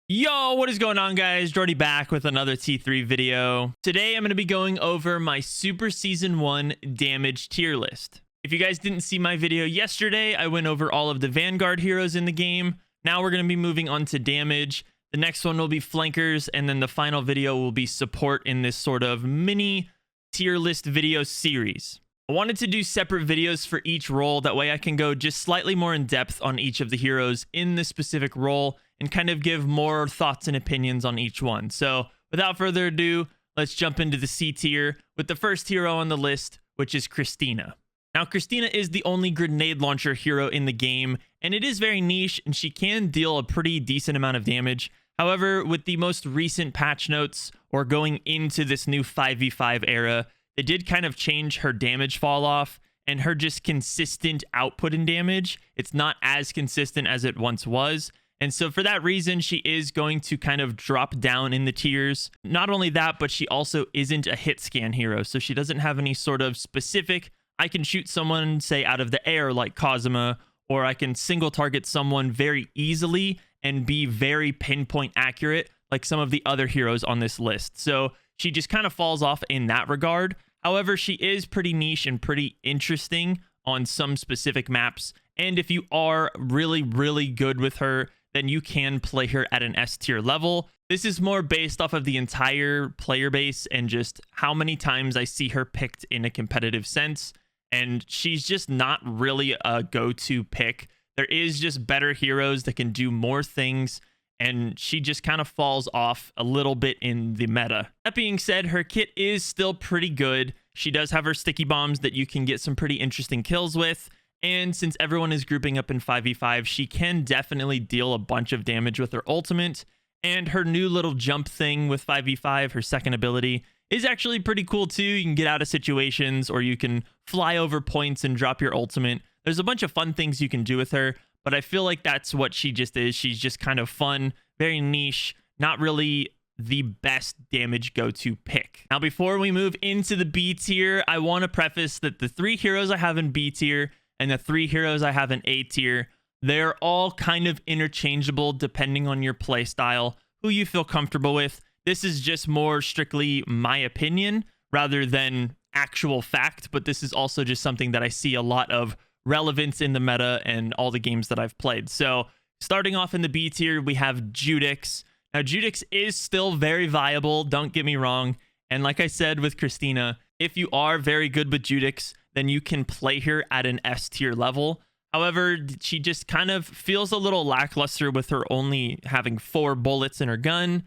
Yo, what is going on, guys? Jordy back with another T3 video. Today I'm going to be going over my Super Season 1 damage tier list. If you guys didn't see my video yesterday, I went over all of the Vanguard heroes in the game. Now we're going to be moving on to damage. The next one will be flankers, and then the final video will be support in this sort of mini tier list video series. I wanted to do separate videos for each role, that way I can go just slightly more in depth on each of the heroes in this specific role and kind of give more thoughts and opinions on each one. So without further ado, let's jump into the C tier with the first hero on the list, which is Cristina. Now, Cristina is the only grenade launcher hero in the game, and it is very niche, and she can deal a pretty decent amount of damage. However, with the most recent patch notes, or going into this new 5v5 era, they did kind of change her damage fall off and her just consistent output in damage. It's not as consistent as it once was. And so for that reason, she is going to kind of drop down in the tiers. Not only that, but she also isn't a hit scan hero. So she doesn't have any sort of specific, I can shoot someone, say, out of the air like Kazuma, or I can single target someone very easily and be very pinpoint accurate like some of the other heroes on this list. So she just kind of falls off in that regard. However, she is pretty niche and pretty interesting on some specific maps. And if you are really, really good with her, then you can play her at an S tier level. This is more based off of the entire player base and just how many times I see her picked in a competitive sense. And she's just not really a go-to pick. There is just better heroes that can do more things, and she just kind of falls off a little bit in the meta. That being said, her kit is still pretty good. She does have her sticky bombs that you can get some pretty interesting kills with. And since everyone is grouping up in 5v5, she can definitely deal a bunch of damage with her ultimate. And her new little jump thing with 5v5, her second ability, is actually pretty cool too. You can get out of situations, or you can fly over points and drop your ultimate. There's a bunch of fun things you can do with her, but I feel like that's what she just is. She's just kind of fun, very niche, not really the best damage go-to pick. Now, before we move into the B tier, I want to preface that the 3 heroes I have in B tier and the 3 heroes I have in A tier, they're all kind of interchangeable depending on your play style, who you feel comfortable with. This is just more strictly my opinion rather than actual fact, but this is also just something that I see a lot of relevance in the meta and all the games that I've played. So starting off in the B tier, we have Judex. Now, Judex is still very viable, don't get me wrong. And like I said with Cristina, if you are very good with Judex, then you can play her at an S tier level. However, she just kind of feels a little lackluster with her only having 4 bullets in her gun,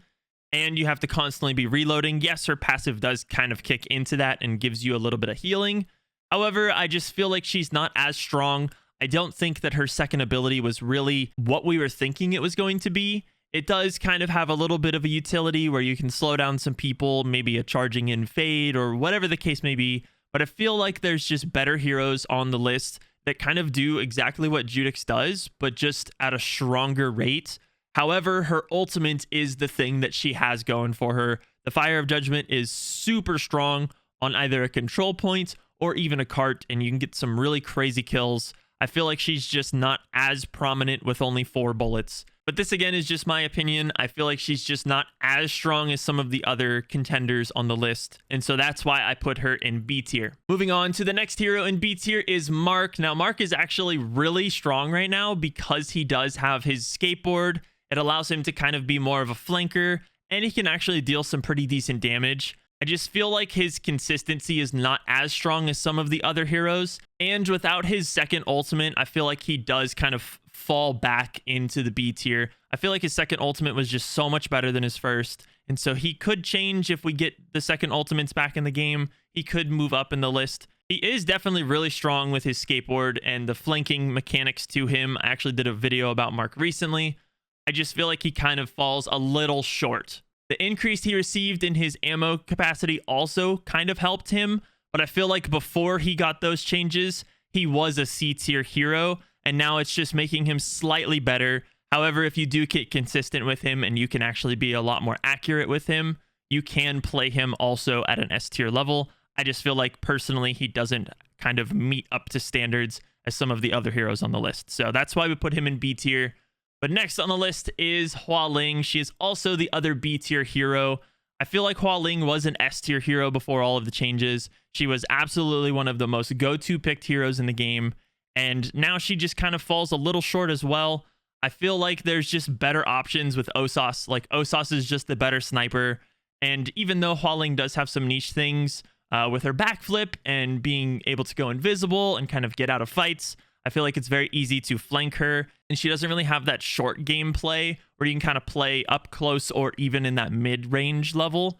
and you have to constantly be reloading. Yes, her passive does kind of kick into that and gives you a little bit of healing. However, I just feel like she's not as strong. I don't think that her second ability was really what we were thinking it was going to be. It does kind of have a little bit of a utility where you can slow down some people, maybe a charging in fade or whatever the case may be. But I feel like there's just better heroes on the list that kind of do exactly what Judex does, but just at a stronger rate. However, her ultimate is the thing that she has going for her. The Fire of Judgment is super strong on either a control point or even a cart, and you can get some really crazy kills. I feel like she's just not as prominent with only 4 bullets. But this, again, is just my opinion. I feel like she's just not as strong as some of the other contenders on the list. And so that's why I put her in B tier. Moving on to the next hero in B tier is Mark. Now, Mark is actually really strong right now because he does have his skateboard. It allows him to kind of be more of a flanker, and he can actually deal some pretty decent damage. I just feel like his consistency is not as strong as some of the other heroes. And without his second ultimate, I feel like he does kind of fall back into the B tier. I feel like his second ultimate was just so much better than his first. And so he could change if we get the second ultimates back in the game. He could move up in the list. He is definitely really strong with his skateboard and the flanking mechanics to him. I actually did a video about Mark recently. I just feel like he kind of falls a little short. The increase he received in his ammo capacity also kind of helped him, but I feel like before he got those changes, he was a C tier hero, and now it's just making him slightly better. However, if you do get consistent with him and you can actually be a lot more accurate with him, you can play him also at an S tier level. I just feel like personally he doesn't kind of meet up to standards as some of the other heroes on the list. So that's why we put him in B tier. But next on the list is Hua Ling. She is also the other B tier hero. I feel like Hua Ling was an S tier hero before all of the changes. She was absolutely one of the most go-to picked heroes in the game. And now she just kind of falls a little short as well. I feel like there's just better options with Ossas. Like, Ossas is just the better sniper. And even though Hua Ling does have some niche things with her backflip and being able to go invisible and kind of get out of fights, I feel like it's very easy to flank her. And she doesn't really have that short game play where you can kind of play up close or even in that mid-range level.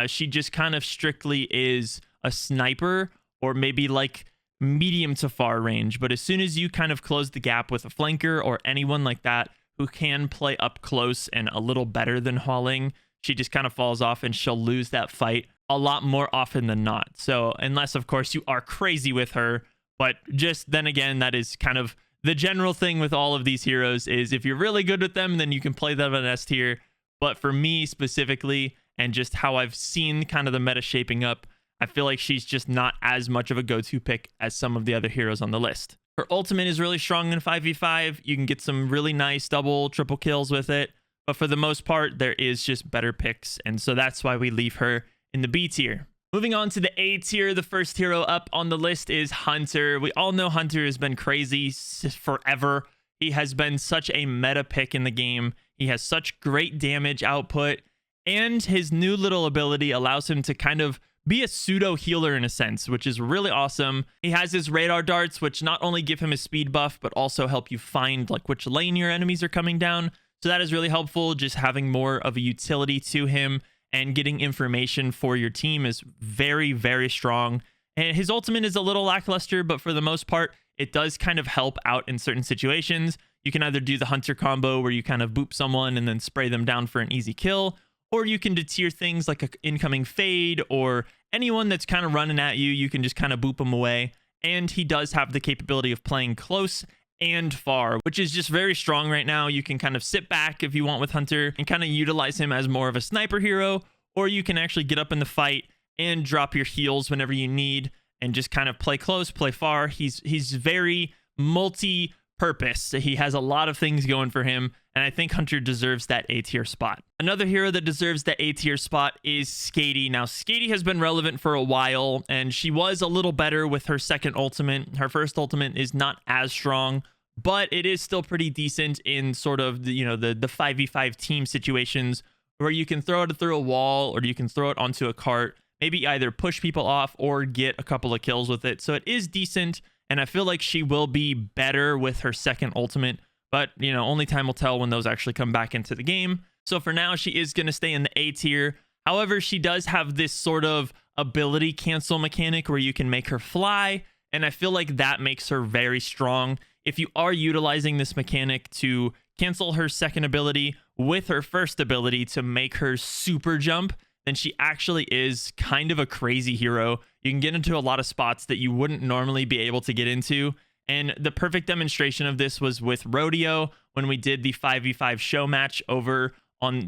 She just kind of strictly is a sniper, or maybe like medium to far range. But as soon as you kind of close the gap with a flanker or anyone like that who can play up close and a little better than Hua Ling, she just kind of falls off and she'll lose that fight a lot more often than not. So unless, of course, you are crazy with her. But just then again, that is kind of the general thing with all of these heroes, is if you're really good with them, then you can play them on S tier. But for me specifically, and just how I've seen kind of the meta shaping up, I feel like she's just not as much of a go-to pick as some of the other heroes on the list. Her ultimate is really strong in 5v5. You can get some really nice double, triple kills with it. But for the most part, there is just better picks. And so that's why we leave her in the B tier. Moving on to the A tier, the first hero up on the list is Hunter. We all know Hunter has been crazy forever. He has been such a meta pick in the game. He has such great damage output, and his new little ability allows him to kind of be a pseudo healer in a sense, which is really awesome. He has his radar darts, which not only give him a speed buff, but also help you find like which lane your enemies are coming down. So that is really helpful. Just having more of a utility to him and getting information for your team is very, very strong. And his ultimate is a little lackluster, but for the most part, it does kind of help out in certain situations. You can either do the Hunter combo where you kind of boop someone and then spray them down for an easy kill, or you can deter things like an incoming fade, or anyone that's kind of running at you, you can just kind of boop them away. And he does have the capability of playing close and far, which is just very strong right now. You can kind of sit back if you want with Hunter and kind of utilize him as more of a sniper hero, or you can actually get up in the fight and drop your heals whenever you need and just kind of play close, play far. He's very multi-purpose. He has a lot of things going for him, and I think Hunter deserves that A tier spot. Another hero that deserves that A tier spot is Skadi. Now, Skadi has been relevant for a while, and she was a little better with her second ultimate. Her first ultimate is not as strong, but it is still pretty decent in sort of the, you know, the 5v5 team situations where you can throw it through a wall or you can throw it onto a cart, maybe either push people off or get a couple of kills with it. So it is decent, and I feel like she will be better with her second ultimate, but you know, only time will tell when those actually come back into the game. So for now, she is going to stay in the A tier. However, she does have this sort of ability cancel mechanic where you can make her fly, and I feel like that makes her very strong. If you are utilizing this mechanic to cancel her second ability with her first ability to make her super jump, then she actually is kind of a crazy hero. You can get into a lot of spots that you wouldn't normally be able to get into. And the perfect demonstration of this was with Rodeo when we did the 5v5 show match over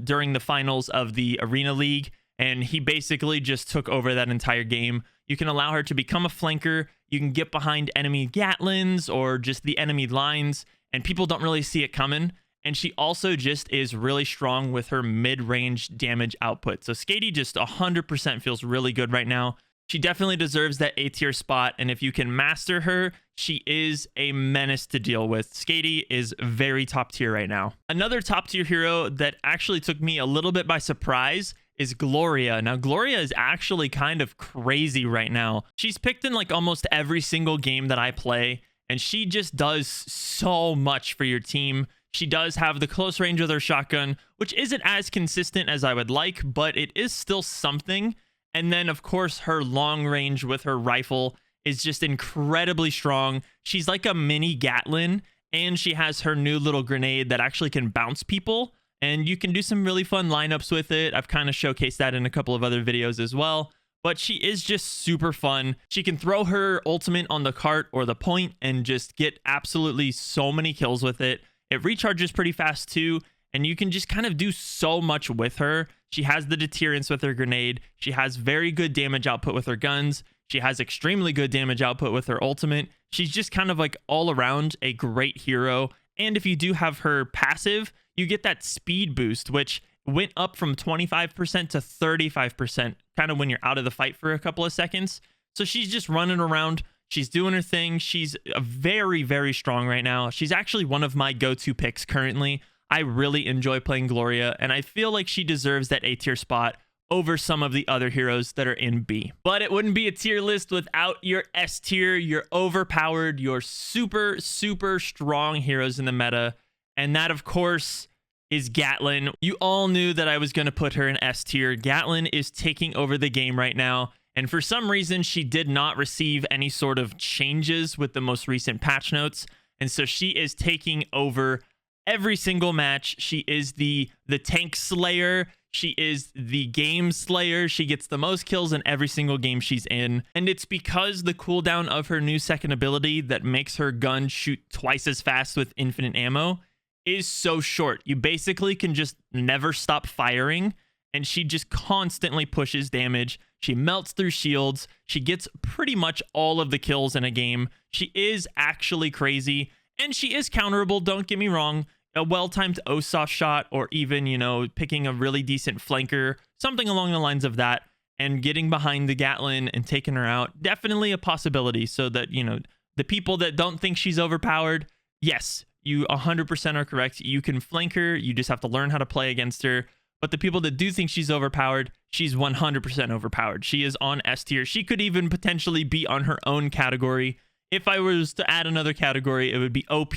during the finals of the Arena League. And he basically just took over that entire game. You can allow her to become a flanker. You can get behind enemy Gatlyns or just the enemy lines, and people don't really see it coming. And she also just is really strong with her mid-range damage output. So Skadi just 100% feels really good right now. She definitely deserves that A tier spot, and if you can master her, she is a menace to deal with. Skadi is very top tier right now. Another top tier hero that actually took me a little bit by surprise is Gloria. Now, Gloria is actually kind of crazy right now. She's picked in like almost every single game that I play, and she just does so much for your team. She does have the close range with her shotgun, which isn't as consistent as I would like, but it is still something. And then, of course, her long range with her rifle is just incredibly strong. She's like a mini Gatlyn, and she has her new little grenade that actually can bounce people. And you can do some really fun lineups with it. I've kind of showcased that in a couple of other videos as well. But she is just super fun. She can throw her ultimate on the cart or the point and just get absolutely so many kills with it. It recharges pretty fast too, and you can just kind of do so much with her. She has the deterrence with her grenade. She has very good damage output with her guns. She has extremely good damage output with her ultimate. She's just kind of like all around a great hero, And if you do have her passive, you get that speed boost, which went up from 25% to 35%, kind of when you're out of the fight for a couple of seconds. So she's just running around. She's doing her thing. She's very, very strong right now. She's actually one of my go-to picks currently. I really enjoy playing Gloria, and I feel like she deserves that A tier spot over some of the other heroes that are in B. But it wouldn't be a tier list without your S tier, your overpowered, your super, super strong heroes in the meta. And that, of course, is Gatlyn. You all knew that I was going to put her in S tier. Gatlyn is taking over the game right now. And for some reason, she did not receive any sort of changes with the most recent patch notes. And so she is taking over every single match. She is the tank slayer. She is the game slayer. She gets the most kills in every single game she's in. And it's because the cooldown of her new second ability that makes her gun shoot twice as fast with infinite ammo is so short. You basically can just never stop firing, and she just constantly pushes damage. She melts through shields. She gets pretty much all of the kills in a game. She is actually crazy, and she is counterable, don't get me wrong. A well-timed Ossas shot, or even, you know, picking a really decent flanker, something along the lines of that, and getting behind the Gatlyn and taking her out, definitely a possibility. So that, you know, the people that don't think she's overpowered, yes, you 100% are correct. You can flank her. You just have to learn how to play against her. But the people that do think she's overpowered, she's 100% overpowered. She is on S tier. She could even potentially be on her own category. If I was to add another category, it would be OP,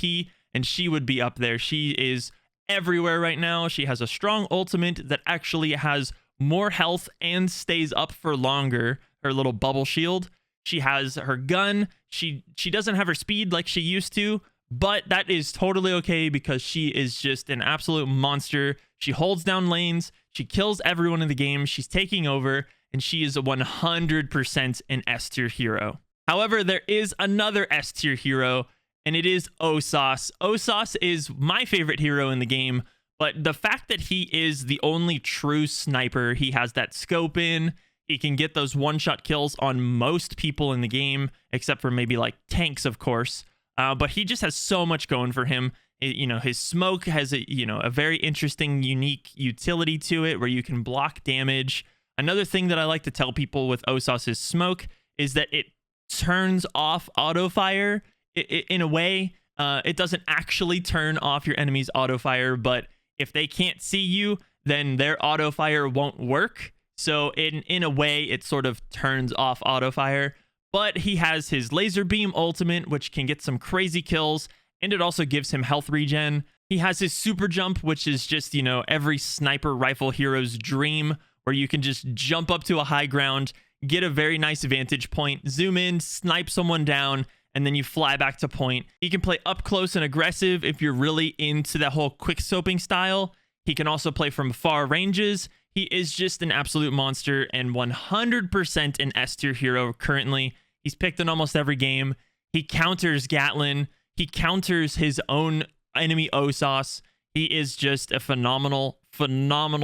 and she would be up there. She is everywhere right now. She has a strong ultimate that actually has more health and stays up for longer. Her little bubble shield. She has her gun. She doesn't have her speed like she used to, but that is totally okay because she is just an absolute monster. She holds down lanes. She kills everyone in the game. She's taking over, and she is a 100% an S tier hero. However, there is another S tier hero, and it is Ossas. Ossas is my favorite hero in the game, but the fact that he is the only true sniper, he has that scope in, he can get those one-shot kills on most people in the game, except for maybe like tanks, of course. But he just has so much going for him. You know, his smoke has a very interesting, unique utility to it where you can block damage. Another thing that I like to tell people with Ossas' smoke is that it turns off auto fire. In a way, it doesn't actually turn off your enemy's auto fire, but if they can't see you, then their auto fire won't work. So in a way, it sort of turns off auto fire. But he has his laser beam ultimate, which can get some crazy kills, and it also gives him health regen. He has his super jump, which is just, you know, every sniper rifle hero's dream, where you can just jump up to a high ground, get a very nice vantage point, zoom in, snipe someone down, and then you fly back to point. He can play up close and aggressive if you're really into that whole quick scoping style. He can also play from far ranges. He is just an absolute monster and 100% an S tier hero currently. He's picked in almost every game. He counters Gatlyn. He counters his own enemy Ossas. He is just a phenomenal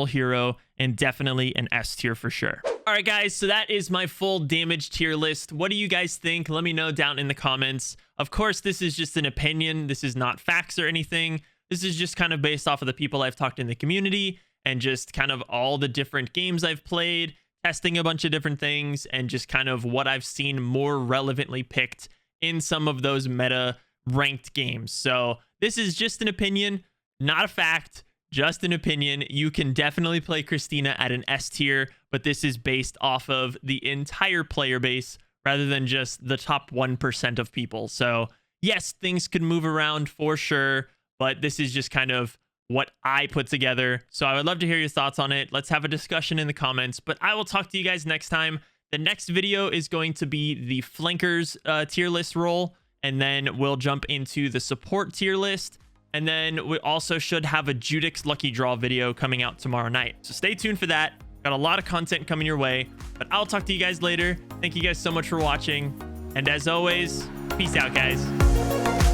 hero, and definitely an S tier for sure. All right, guys, so that is my full damage tier list. What do you guys think? Let me know down in the comments. Of course, this is just an opinion. This is not facts or anything. This is just kind of based off of the people I've talked in the community and just kind of all the different games I've played, testing a bunch of different things, and just kind of what I've seen more relevantly picked in some of those meta ranked games. So this is just an opinion, not a fact, just an opinion. You can definitely play Cristina at an S tier, but this is based off of the entire player base rather than just the top 1% of people. So yes, things could move around for sure, but this is just kind of what I put together. So I would love to hear your thoughts on it. Let's have a discussion in the comments, but I will talk to you guys next time. The next video is going to be the flankers tier list roll, and then we'll jump into the support tier list. And then we also should have a Judex lucky draw video coming out tomorrow night. So stay tuned for that. Got a lot of content coming your way, but I'll talk to you guys later. Thank you guys so much for watching. And as always, peace out, guys.